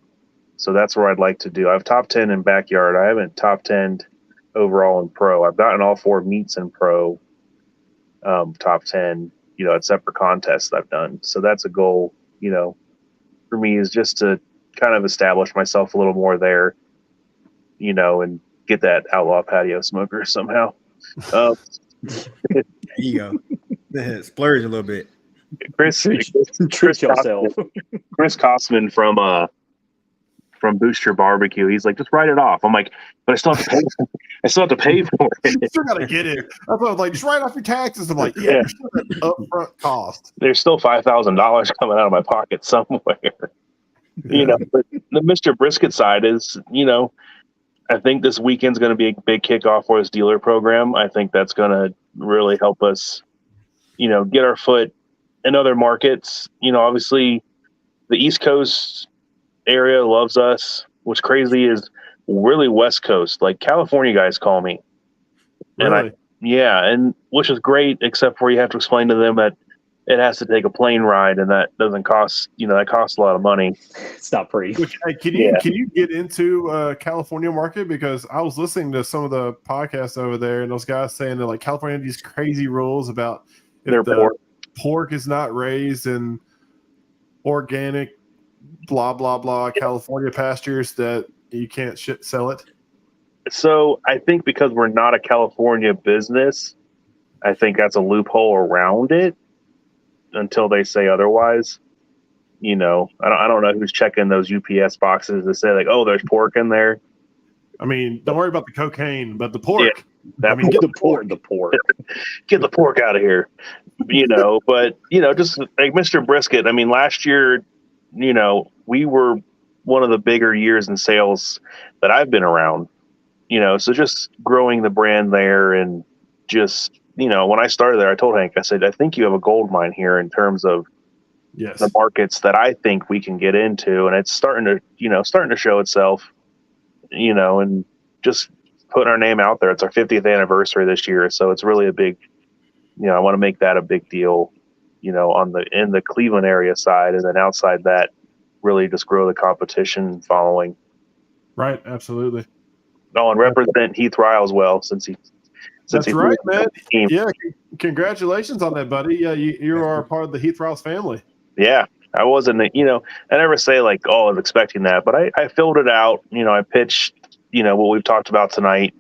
E: So that's where I'd like to do. I've top 10 in backyard. I haven't top 10'd overall in pro. I've gotten all 4 meets in pro, top 10, at separate contests I've done. So that's a goal, for me, is just to kind of establish myself a little more there, and get that outlaw patio smoker somehow.
C: There you go. Splurge a little bit.
E: Chris
B: yourself.
E: Chris Kosman from Booster Barbecue. He's like, just write it off. I'm like, but I still have to pay. I still have to pay for it.
A: You still got to get it. I thought, like, just write off your taxes. I'm like, there's still an upfront cost.
E: There's still $5,000 coming out of my pocket somewhere. But the Mr. Brisket side is, I think this weekend's going to be a big kickoff for this dealer program. I think that's going to really help us, get our foot in other markets. Obviously the East Coast area loves us. What's crazy is really West Coast, like California guys call me.
A: Really?
E: And which is great, except for you have to explain to them that it has to take a plane ride, and that doesn't cost, that costs a lot of money.
B: It's not free.
A: Which, can you get into California market? Because I was listening to some of the podcasts over there, and those guys saying that like California had these crazy rules about if the pork is not raised in organic, blah blah blah, California pastures, that you can't sell it.
E: So I think because we're not a California business, I think that's a loophole around it until they say otherwise. I don't know who's checking those UPS boxes to say like, oh, there's pork in there.
A: I mean, don't worry about the cocaine, but the pork.
E: Yeah,
B: get the pork.
E: Get the pork out of here. But just like Mr. Brisket. I mean, last year, we were one of the bigger years in sales that I've been around. So just growing the brand there, and just when I started there, I told Hank, I said, I think you have a gold mine here in terms of the markets that I think we can get into, and it's starting to show itself. And just putting our name out there. It's our 50th anniversary this year, so it's really a big. I want to make that a big deal. In the Cleveland area side, and then outside that, really just grow the competition following.
A: Right, absolutely.
E: Oh, and represent Heath Ryle as well, since
A: That's right, man. Yeah, congratulations on that, buddy. Yeah, you are part of the Heath Riles family.
E: Yeah, I wasn't. I never say like, oh, I was expecting that, but I filled it out. I pitched, what we've talked about tonight.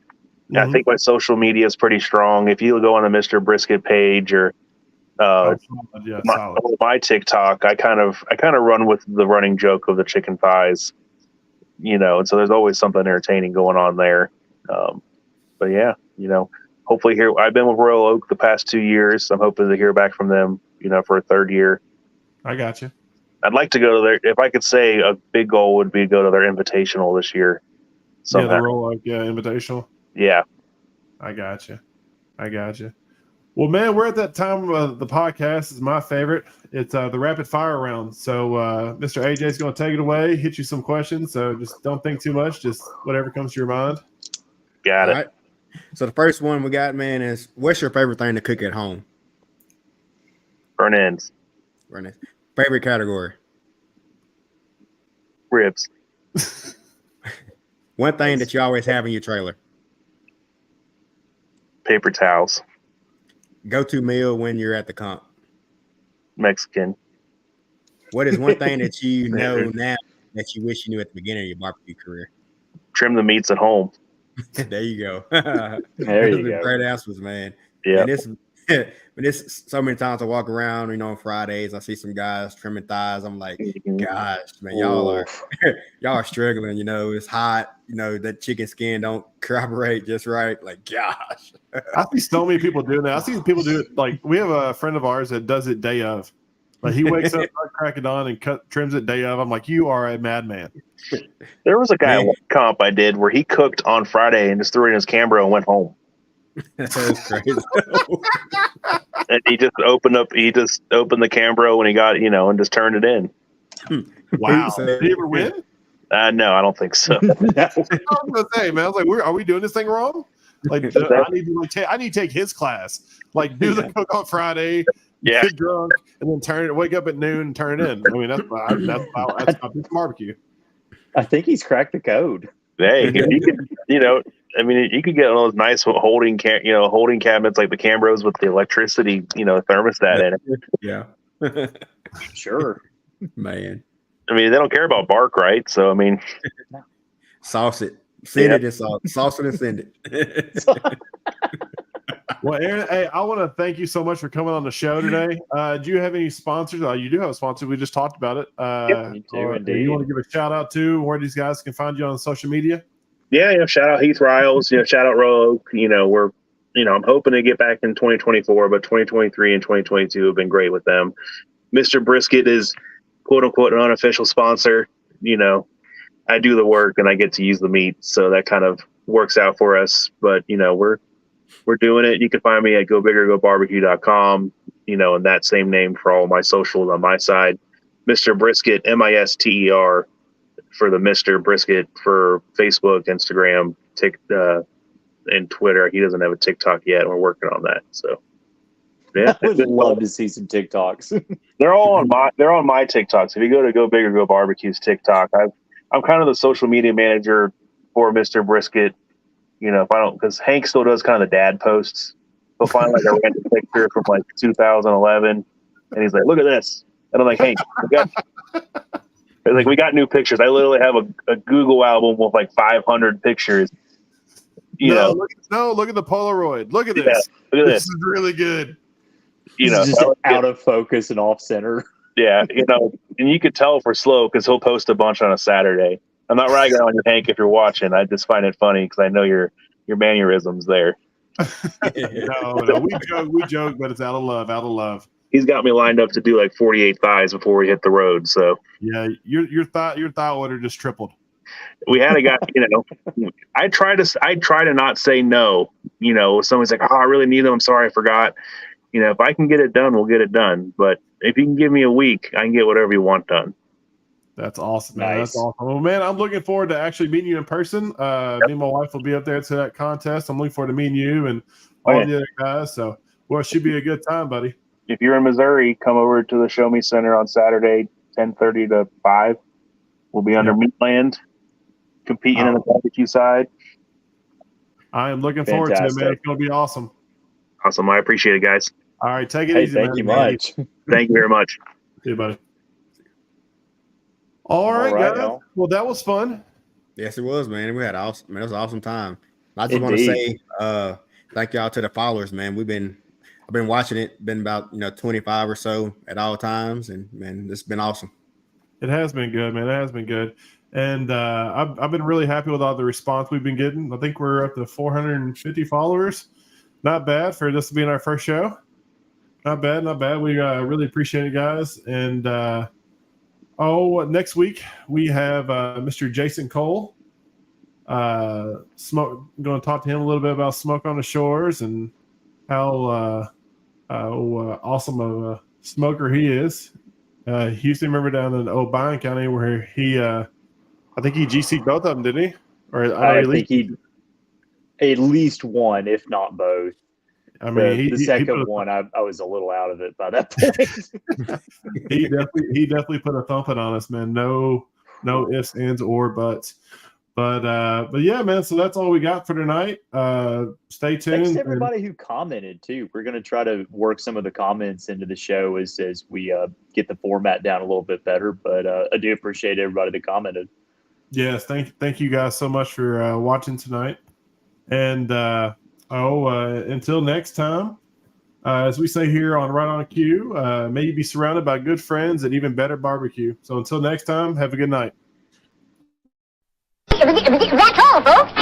E: Mm-hmm. I think my social media is pretty strong. If you go on the Mr. Brisket page or my TikTok, I kind of run with the running joke of the chicken thighs, and so there's always something entertaining going on there. But yeah, hopefully here. I've been with Royal Oak the past 2 years. I'm hoping to hear back from them, for a third year.
A: I got you.
E: I'd like to go to their. If I could say a big goal would be to go to their invitational this year.
A: Yeah, the
E: Somehow.
A: Roll Up, Invitational.
E: Yeah.
A: I got you. Well, man, we're at that time of the podcast. It's my favorite. It's the rapid fire round. So Mr. AJ's going to take it away, hit you some questions. So just don't think too much. Just whatever comes to your mind.
E: Got
C: All
E: it.
C: right. So the first one we got, man, is what's your favorite thing to cook at home?
E: Burn ends.
C: Right. Favorite category?
E: Ribs.
C: One thing that you always have in your trailer.
E: Paper towels.
C: Go-to meal when you're at the comp.
E: Mexican.
C: What is one thing that you know now that you wish you knew at the beginning of your barbecue career?
E: Trim the meats at home.
C: There you go.
B: There you go.
C: Great answers, man.
E: Yeah.
C: And this so many times I walk around, on Fridays, I see some guys trimming thighs. I'm like, gosh, man, y'all are struggling. It's hot. That chicken skin don't corroborate just right. Like, gosh.
A: I see so many people doing that. I see people do it. Like, we have a friend of ours that does it day of. Like, he wakes up, crack it on, and trims it day of. I'm like, you are a madman.
E: There was a guy at one comp I did where he cooked on Friday and just threw it in his Cambro and went home.
C: That's crazy.
E: And he just opened the Cambro when he got, and just turned it in.
A: Wow. Did he ever win?
E: No, I don't think so.
A: I was gonna say, man, I was like, are we doing this thing wrong? Like, I need to take his class. Like, do the cook on Friday, get drunk, and then wake up at noon and turn it in. I mean, that's my barbecue.
B: I think he's cracked the code.
E: Hey, if you could, you could get one of those nice holding cabinets like the Cambros with the electricity, thermostat in it.
C: Yeah.
B: Sure.
C: Man.
E: They don't care about bark, right? So,
C: sauce it. Send it and sauce it and send it.
A: Well, Aaron, hey, I want to thank you so much for coming on the show today. Do you have any sponsors? You do have a sponsor. We just talked about it.
B: Me too, indeed.
A: You want to give a shout out to where these guys can find you on social media?
E: Yeah, shout out Heath Riles, shout out Royal Oak. We're, I'm hoping to get back in 2024, but 2023 and 2022 have been great with them. Mr. Brisket is quote unquote an unofficial sponsor. I do the work and I get to use the meat, so that kind of works out for us. But we're doing it. You can find me at gobigorgobarbecue.com, and that same name for all my socials on my side. Mr. Brisket, MISTER, for the Mr. Brisket for Facebook, Instagram, and Twitter. He doesn't have a TikTok yet. We're working on that. So yeah,
B: I would love to see some TikToks.
E: They're on my TikToks. If you go to Go Big or Go Barbecue's TikTok, I'm kind of the social media manager for Mr. Brisket. If I don't, because Hank still does kind of the dad posts. He'll find like a random picture from like 2011, and he's like, "Look at this," and I'm like, "Hank, we got new pictures." I literally have a Google album with like 500 pictures.
A: Look at the Polaroid. Look at this.
E: Look at this.
A: This is really good.
B: It's just out of focus and off center.
E: Yeah, and you could tell if we're slow because he'll post a bunch on a Saturday. I'm not ragging on you, Hank, if you're watching. I just find it funny because I know your mannerisms there.
A: No, we joke, but it's out of love.
E: He's got me lined up to do like 48 thighs before we hit the road. So
A: yeah, your thigh order just tripled.
E: We had a guy, I try to not say no. Somebody's like, "Oh, I really need them. I'm sorry, I forgot." If I can get it done, we'll get it done. But if you can give me a week, I can get whatever you want done.
A: That's awesome, man.
B: Nice.
A: That's awesome. Well, man, I'm looking forward to actually meeting you in person. Me and my wife will be up there to that contest. I'm looking forward to meeting you and all the other guys. So, it should be a good time, buddy.
E: If you're in Missouri, come over to the Show Me Center on Saturday, 10:30 to 5. We'll be under Meatland, competing in the barbecue side.
A: I am looking forward to it, man. It's going to be awesome.
E: Awesome. I appreciate it, guys.
A: All right. Take it easy, man.
B: Thank you much.
E: Thank you very much.
A: See you, buddy. All right, guys.
B: Y'all.
A: Well, that was fun.
C: Yes, it was, man. We had awesome. Man, it was an awesome time. I just want to say, thank y'all to the followers, man. I've been watching it. Been about 25 or so at all times, and man, it's been awesome.
A: It has been good, man. It has been good, and I've been really happy with all the response we've been getting. I think we're up to 450 followers not bad for this being our first show. Not bad, not bad. We really appreciate it, guys. And next week we have Mr. Jason Cole. Going to talk to him a little bit about Smoke on the Shores and how awesome of a smoker he is. He used to remember down in O'Brien County where he, I think he GC'd both of them, didn't he? Or
B: I think he at least one, if not both.
A: I mean,
B: the second one, I was a little out of it by that point.
A: he definitely put a thumping on us, man. No ifs, ands, or buts. But yeah, man. So that's all we got for tonight. Stay tuned.
B: Thanks to everybody who commented too. We're going to try to work some of the comments into the show as we get the format down a little bit better. But I do appreciate everybody that commented.
A: Yes, thank you guys so much for watching tonight. And until next time, as we say here on Right on Cue, may you be surrounded by good friends and even better barbecue. So until next time, have a good night.
F: That's all, folks.